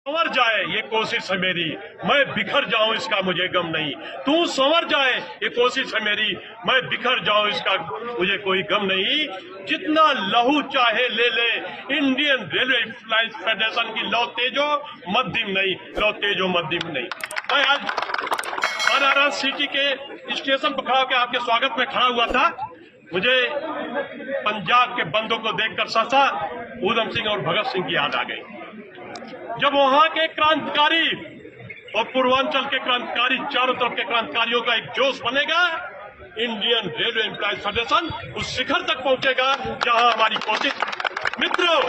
संवर जाए ये कोशिश है मेरी, मैं बिखर जाऊं इसका मुझे गम नहीं। तू संवर जाए ये कोशिश है मेरी, मैं बिखर जाऊं इसका मुझे कोई गम नहीं। जितना लहू चाहे ले ले, इंडियन रेलवे एम्प्लॉइज फेडरेशन की लौ तेजो मध्यम नहीं, लौ तेजो मध्यम नहीं। मैं आज बनारस सिटी के स्टेशन पर खड़ा होकर आपके स्वागत में खड़ा हुआ था। मुझे पंजाब के बंदों को देखकर सहसा ऊधम सिंह और भगत सिंह की याद आ गई। जब वहां के क्रांतिकारी और पूर्वांचल के क्रांतिकारी, चारों तरफ के क्रांतिकारियों का एक जोश बनेगा, इंडियन रेलवे एम्प्लॉइज फेडरेशन उस शिखर तक पहुंचेगा जहां हमारी कोशिश। मित्रों,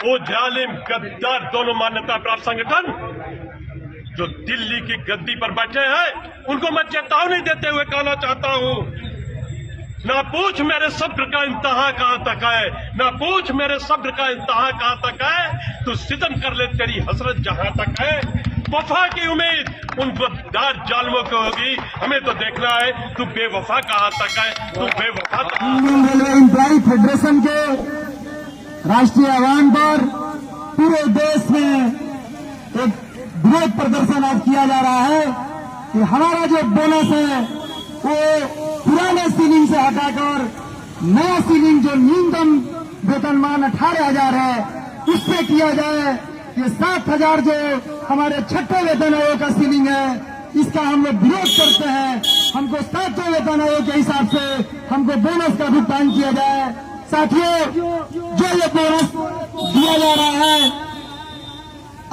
वो जालिम गद्दार दोनों मान्यता प्राप्त संगठन जो दिल्ली की गद्दी पर बैठे हैं, उनको मैं चेतावनी देते हुए कहना चाहता हूं, ना पूछ मेरे सब्र का इंतहा कहां तक है, ना पूछ मेरे सब्र का इंतहा कहां तक है, तू सितम कर ले तेरी हसरत जहां तक है। वफा की उम्मीद उन गद्दार जालिमों को होगी, हमें तो देखना है तू बेवफा कहां तक है, तू बेवफा तक। इंडियन रेलवे एम्प्लॉय फेडरेशन के राष्ट्रीय आह्वान पर पूरे देश में एक विरोध प्रदर्शन आज किया जा रहा है कि हमारा जो बोनस है वो पुराने सीलिंग से हटाकर नया सीलिंग जो न्यूनतम वेतनमान 18,000 है उससे किया जाए। ये 7,000 जो हमारे छठे वेतन आयोग का सीलिंग है, इसका हम लोग विरोध करते हैं। हमको 7वें वेतन आयोग के हिसाब से हमको बोनस का भुगतान किया जाए। साथियों, जो ये बोनस दिया जा रहा है,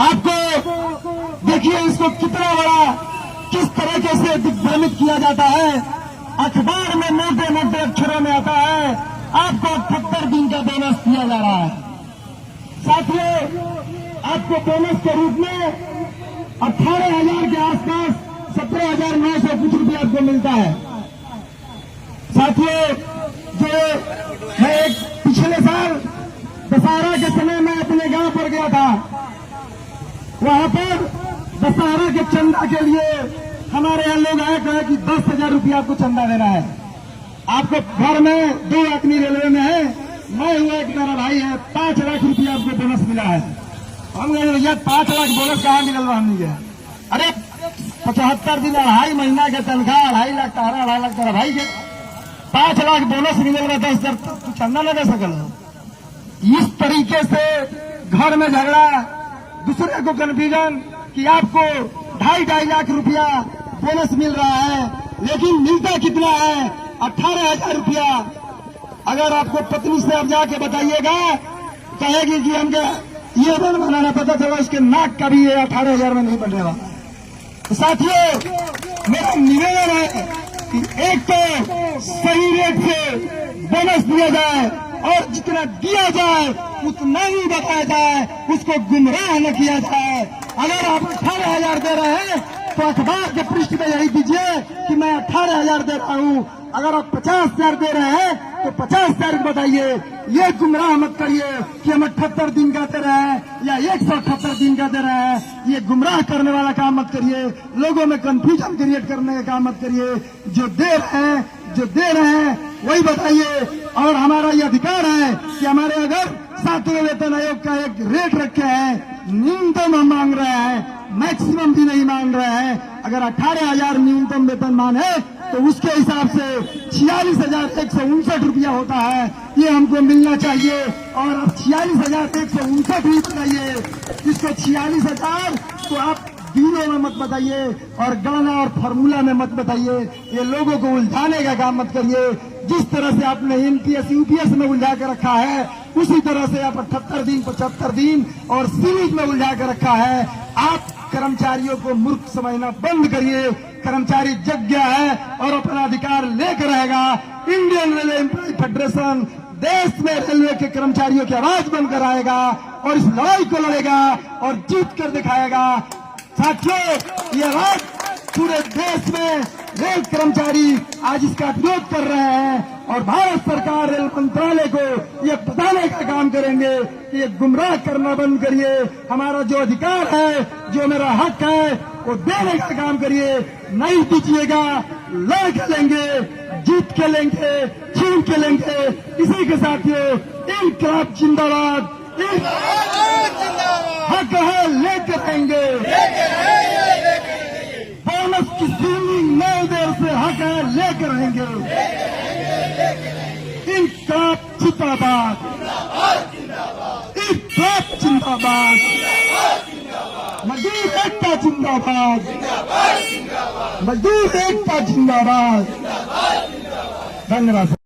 आपको देखिए इसको कितना बड़ा किस तरीके से दिग्भ्रमित किया जाता है। अखबार में मोटे मोटे अक्षरों में आता है आपको 78 दिन का बोनस दिया जा रहा है। साथियों, आपको बोनस के रूप में 18,000 के आसपास 17,900 कुछ रुपये आपको मिलता है। साथियों, जो मैं पिछले साल दशहरा के समय में अपने गांव पर गया था, वहां पर दशहरा के चंदा के लिए हमारे यहाँ लोग आए, कहे कि 10,000 रुपया आपको चंदा देना है। आपको घर में 2 आदमी रेलवे में है, मैं हुआ, एक मेरा भाई है, 5 लाख रुपया आपको बोनस मिला है। हम कहे भैया 5 लाख बोनस कहाँ मिलल रहा हमने गया? अरे 75 दिन 2.5 महीना के तनख्वाह 2.5 लाख तारा, 2.5 लाख तारा भाई के 5 लाख बोनस मिल रहा, 10,000 तू चंदा न दे सकल। इस तरीके से घर में झगड़ा, दूसरे को कन्फ्यूजन कि आपको 2.5 लाख रुपया बोनस मिल रहा है, लेकिन मिलता कितना है? 18,000 रुपया। अगर आपको पत्नी से आप जाके बताइएगा, कहेगी कि हमके ये बन बनाना, पता चला इसके नाक का भी ये 18,000 में नहीं बने वाला। तो साथियों, मेरा निवेदन है कि एक तो सही रेट से बोनस दिया जाए और जितना दिया जाए उतना ही बताया जाए, उसको गुमराह न किया जाए। अगर आप 18,000 दे रहे हैं तो अखबार के पृष्ठ में यही दीजिए कि मैं 18,000 दे रहा हूं। अगर आप 50,000 दे रहे हैं तो 50,000 बताइए। ये गुमराह मत करिए कि हम 78 दिन का दे रहे हैं या 178 दिन का दे रहे हैं। ये गुमराह करने वाला काम मत करिए, लोगों में कंफ्यूजन क्रिएट करने का काम मत करिए। जो दे रहे हैं वही बताइए। और हमारा ये अधिकार है कि हमारे अगर 7वें वेतन आयोग का एक रेट रखे हैं, न्यूनतम हम मांग रहे हैं, मैक्सिमम भी नहीं मांग रहे हैं। अगर 18,000 न्यूनतम वेतन मान है तो उसके हिसाब से 46,159 रुपया होता है, ये हमको मिलना चाहिए। और अब 46,159 ही बताइए, इसको 46,000 तो आप दिनों में मत बताइए और गणना और फार्मूला में मत बताइए। ये लोगों को उलझाने का काम मत करिए। जिस तरह से आपने एमपीएस यूपीएस में उलझा कर रखा है, उसी तरह से आप 78 दिन 75 दिन और सीरीज में उलझा कर रखा है। आप कर्मचारियों को मूर्ख समझना बंद करिए। कर्मचारी जग गया है और अपना अधिकार लेकर रहेगा। इंडियन रेलवे एम्प्लॉय फेडरेशन देश में रेलवे के कर्मचारियों की आवाज बनकर आएगा और इस लड़ाई को लड़ेगा और जीत कर दिखाएगा। साथियों, ये रात पूरे देश में रेल कर्मचारी आज इसका विरोध कर रहे हैं और भारत सरकार रेल मंत्रालय को ये बताने का काम करेंगे कि ये गुमराह करना बंद करिए। हमारा जो अधिकार है, जो मेरा हक है, वो देने का काम करिए। नहीं दीजिएगा, लड़ के लेंगे, जीत के लेंगे, छीन के लेंगे। इसी के साथियों, इंकलाब जिंदाबाद। हक है लेकर लेकर रहेंगे। इंकलाब जिंदाबाद, इंकलाब जिंदाबाद, मजदूर एकता जिंदाबाद, मजदूर एकता जिंदाबाद। धन्यवाद।